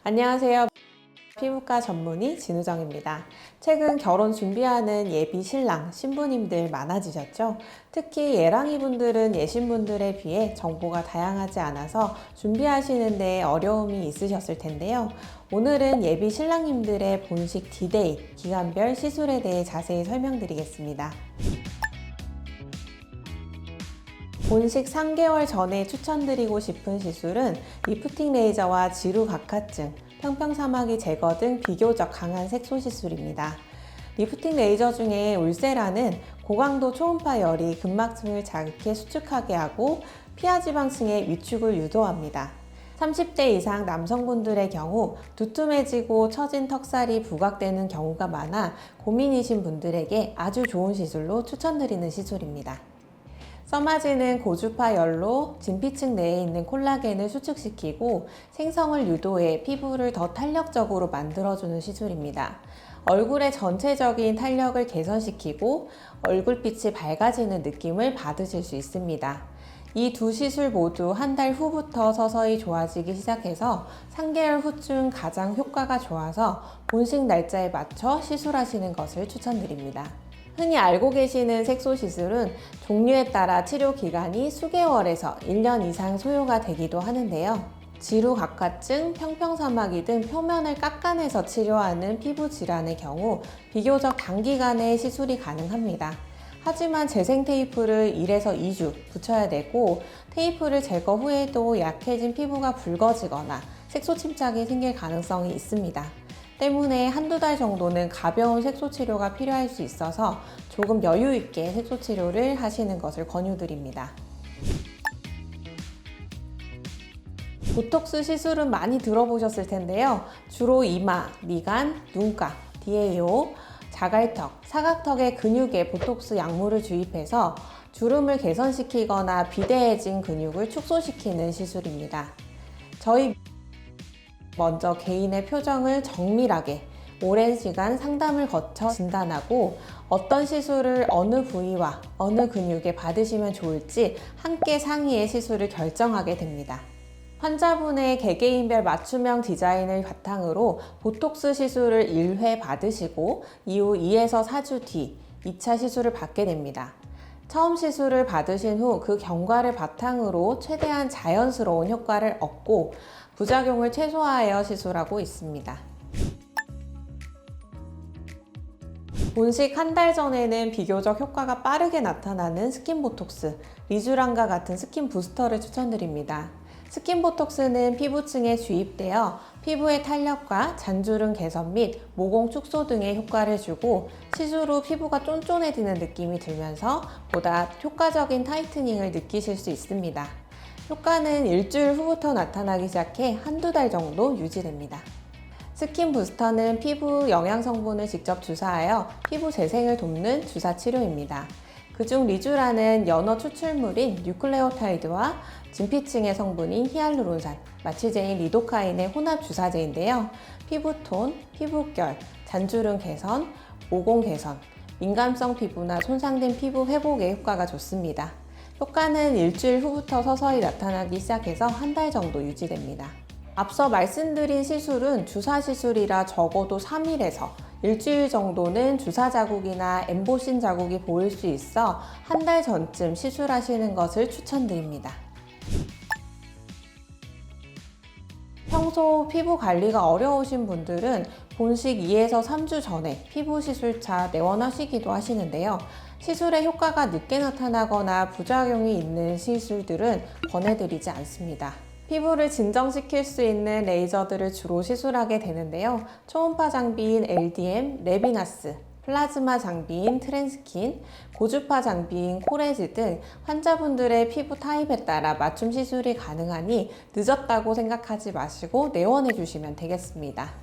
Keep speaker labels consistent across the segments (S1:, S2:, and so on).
S1: 안녕하세요. 피부과 전문의 진우정입니다. 최근 결혼 준비하는 예비 신랑, 신부님들 많아지셨죠? 특히 예랑이 분들은 예신분들에 비해 정보가 다양하지 않아서 준비하시는 데 어려움이 있으셨을 텐데요. 오늘은 예비 신랑님들의 본식 D-Day, 기간별 시술에 대해 자세히 설명드리겠습니다. 본식 3개월 전에 추천드리고 싶은 시술은 리프팅 레이저와 지루 각화증, 평평사마귀 제거 등 비교적 강한 색소 시술입니다. 리프팅 레이저 중에 울세라는 고강도 초음파 열이 근막층을 자극해 수축하게 하고 피하지방층의 위축을 유도합니다. 30대 이상 남성분들의 경우 두툼해지고 처진 턱살이 부각되는 경우가 많아 고민이신 분들에게 아주 좋은 시술로 추천드리는 시술입니다. 써마지는 고주파 열로 진피층 내에 있는 콜라겐을 수축시키고 생성을 유도해 피부를 더 탄력적으로 만들어주는 시술입니다. 얼굴의 전체적인 탄력을 개선시키고 얼굴빛이 밝아지는 느낌을 받으실 수 있습니다. 이 두 시술 모두 한 달 후부터 서서히 좋아지기 시작해서 3개월 후쯤 가장 효과가 좋아서 본식 날짜에 맞춰 시술하시는 것을 추천드립니다. 흔히 알고 계시는 색소 시술은 종류에 따라 치료 기간이 수개월에서 1년 이상 소요가 되기도 하는데요. 지루 각화증, 평평사마귀 등 표면을 깎아내서 치료하는 피부 질환의 경우 비교적 단기간에 시술이 가능합니다. 하지만 재생 테이프를 1에서 2주 붙여야 되고 테이프를 제거 후에도 약해진 피부가 붉어지거나 색소 침착이 생길 가능성이 있습니다. 때문에 한두 달 정도는 가벼운 색소 치료가 필요할 수 있어서 조금 여유 있게 색소 치료를 하시는 것을 권유드립니다. 보톡스 시술은 많이 들어보셨을 텐데요. 주로 이마, 미간, 눈가, DAO, 자갈턱, 사각턱의 근육에 보톡스 약물을 주입해서 주름을 개선시키거나 비대해진 근육을 축소시키는 시술입니다. 저희 먼저 개인의 표정을 정밀하게 오랜 시간 상담을 거쳐 진단하고 어떤 시술을 어느 부위와 어느 근육에 받으시면 좋을지 함께 상의해 시술을 결정하게 됩니다. 환자분의 개개인별 맞춤형 디자인을 바탕으로 보톡스 시술을 1회 받으시고 이후 2에서 4주 뒤 2차 시술을 받게 됩니다. 처음 시술을 받으신 후 그 경과를 바탕으로 최대한 자연스러운 효과를 얻고 부작용을 최소화하여 시술하고 있습니다. 본식 한 달 전에는 비교적 효과가 빠르게 나타나는 스킨보톡스, 리쥬란과 같은 스킨 부스터를 추천드립니다. 스킨보톡스는 피부층에 주입되어 피부의 탄력과 잔주름 개선 및 모공 축소 등의 효과를 주고 시술 후 피부가 쫀쫀해지는 느낌이 들면서 보다 효과적인 타이트닝을 느끼실 수 있습니다. 효과는 일주일 후부터 나타나기 시작해 한두 달 정도 유지됩니다. 스킨 부스터는 피부 영양 성분을 직접 주사하여 피부 재생을 돕는 주사 치료입니다. 그중 리쥬란은 연어 추출물인 뉴클레오타이드와 진피층의 성분인 히알루론산, 마취제인 리도카인의 혼합 주사제인데요. 피부톤, 피부결, 잔주름 개선, 모공 개선, 민감성 피부나 손상된 피부 회복에 효과가 좋습니다. 효과는 일주일 후부터 서서히 나타나기 시작해서 한 달 정도 유지됩니다. 앞서 말씀드린 시술은 주사 시술이라 적어도 3일에서 일주일 정도는 주사 자국이나 엠보신 자국이 보일 수 있어 한 달 전쯤 시술하시는 것을 추천드립니다. 평소 피부 관리가 어려우신 분들은 본식 2에서 3주 전에 피부 시술차 내원하시기도 하시는데요. 시술의 효과가 늦게 나타나거나 부작용이 있는 시술들은 권해드리지 않습니다. 피부를 진정시킬 수 있는 레이저들을 주로 시술하게 되는데요. 초음파 장비인 LDM, 레비나스, 플라즈마 장비인 트랜스킨, 고주파 장비인 코레즈 등 환자분들의 피부 타입에 따라 맞춤 시술이 가능하니 늦었다고 생각하지 마시고 내원해 주시면 되겠습니다.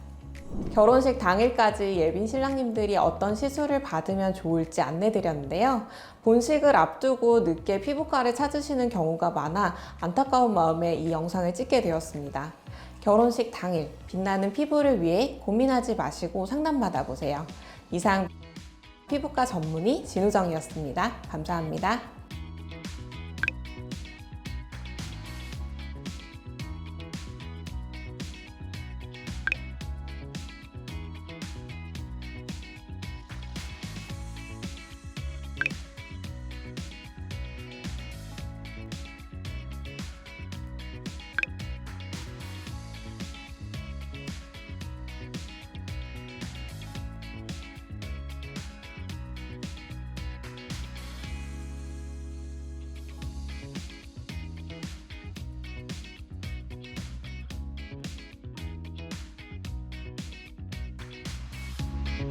S1: 결혼식 당일까지 예비 신랑님들이 어떤 시술을 받으면 좋을지 안내드렸는데요. 본식을 앞두고 늦게 피부과를 찾으시는 경우가 많아 안타까운 마음에 이 영상을 찍게 되었습니다. 결혼식 당일 빛나는 피부를 위해 고민하지 마시고 상담받아 보세요. 이상 피부과 전문의 진우정이었습니다. 감사합니다.